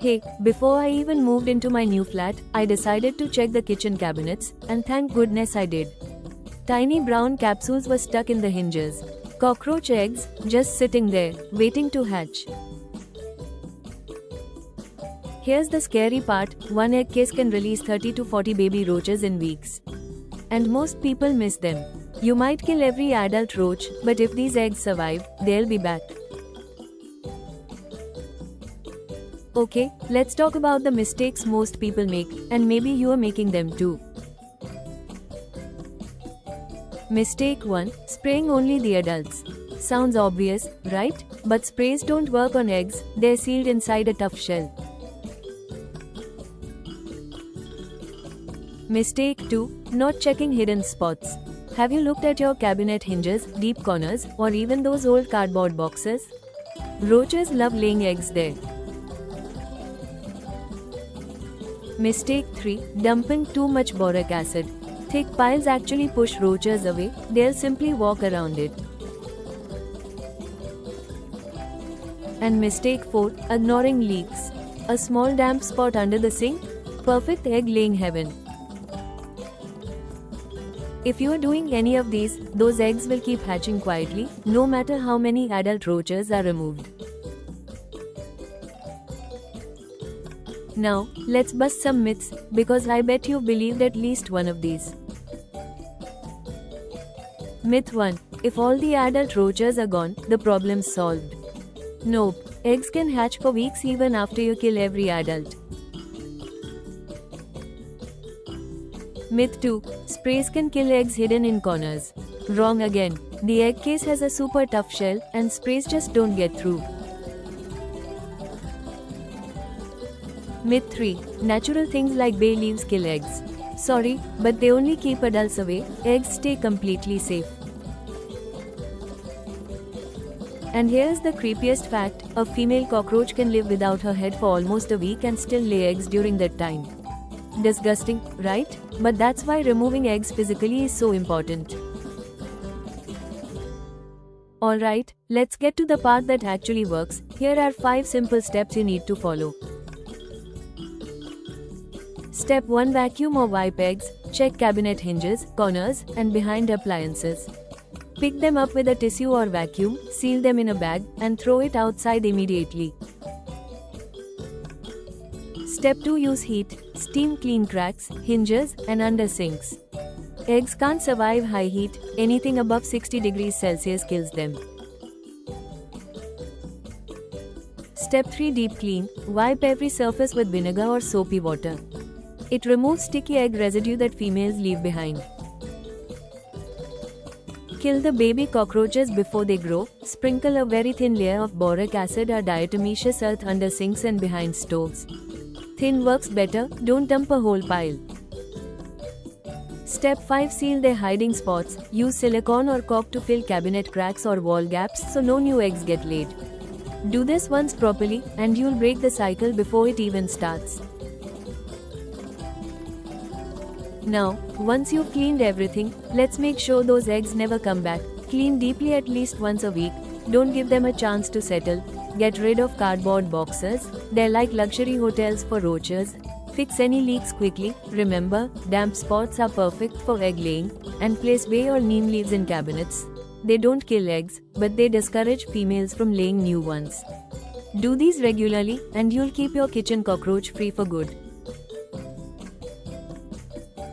Hey, before I even moved into my new flat, I decided to check the kitchen cabinets, and thank goodness I did. Tiny brown capsules were stuck in the hinges. Cockroach eggs, just sitting there, waiting to hatch. Here's the scary part, one egg case can release 30 to 40 baby roaches in weeks. And most people miss them. You might kill every adult roach, but if these eggs survive, they'll be back. Okay, let's talk about the mistakes most people make, and maybe you are making them too. Mistake 1. Spraying only the adults. Sounds obvious, right? But sprays don't work on eggs, they're sealed inside a tough shell. Mistake 2. Not checking hidden spots. Have you looked at your cabinet hinges, deep corners, or even those old cardboard boxes? Roaches love laying eggs there. Mistake 3. Dumping too much boric acid. Thick piles actually push roaches away, they'll simply walk around it. And mistake 4. Ignoring leaks. A small damp spot under the sink? Perfect egg laying heaven. If you are doing any of these, those eggs will keep hatching quietly, no matter how many adult roaches are removed. Now, let's bust some myths, because I bet you believed at least one of these. Myth 1. If all the adult roaches are gone, the problem's solved. Nope, eggs can hatch for weeks even after you kill every adult. Myth 2. Sprays can kill eggs hidden in corners. Wrong again. The egg case has a super tough shell, and sprays just don't get through. Myth 3. Natural things like bay leaves kill eggs. Sorry, but they only keep adults away, eggs stay completely safe. And here's the creepiest fact, a female cockroach can live without her head for almost a week and still lay eggs during that time. Disgusting, right? But that's why removing eggs physically is so important. Alright, let's get to the part that actually works. Here are 5 simple steps you need to follow. Step 1. Vacuum or wipe eggs. Check cabinet hinges, corners, and behind appliances. Pick them up with a tissue or vacuum, seal them in a bag, and throw it outside immediately. Step 2. Use heat. Steam clean cracks, hinges, and under sinks. Eggs can't survive high heat, anything above 60 degrees Celsius kills them. Step 3. Deep clean. Wipe every surface with vinegar or soapy water. It removes sticky egg residue that females leave behind. Kill the baby cockroaches before they grow. Sprinkle a very thin layer of boric acid or diatomaceous earth under sinks and behind stoves. Thin works better, don't dump a whole pile. Step 5. Seal their hiding spots. Use silicone or caulk to fill cabinet cracks or wall gaps so no new eggs get laid. Do this once properly, and you'll break the cycle before it even starts. Now, once you've cleaned everything, let's make sure those eggs never come back. Clean deeply at least once a week. Don't give them a chance to settle. Get rid of cardboard boxes. They're like luxury hotels for roaches. Fix any leaks quickly. Remember, damp spots are perfect for egg laying. And place bay or neem leaves in cabinets. They don't kill eggs, but they discourage females from laying new ones. Do these regularly, and you'll keep your kitchen cockroach free for good.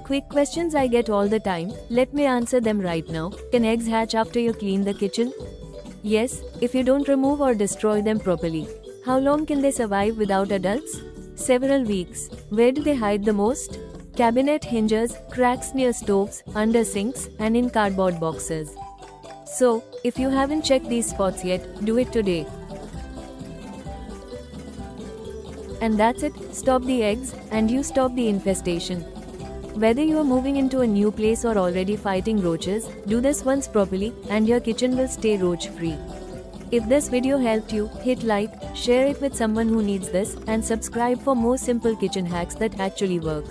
Quick questions I get all the time, let me answer them right now. Can eggs hatch after you clean the kitchen? Yes, if you don't remove or destroy them properly. How long can they survive without adults? Several weeks. Where do they hide the most? Cabinet hinges, cracks near stoves, under sinks, and in cardboard boxes. So, if you haven't checked these spots yet, do it today. And that's it, stop the eggs, and you stop the infestation. Whether you are moving into a new place or already fighting roaches, do this once properly, and your kitchen will stay roach free. If this video helped you, hit like, share it with someone who needs this, and subscribe for more simple kitchen hacks that actually work.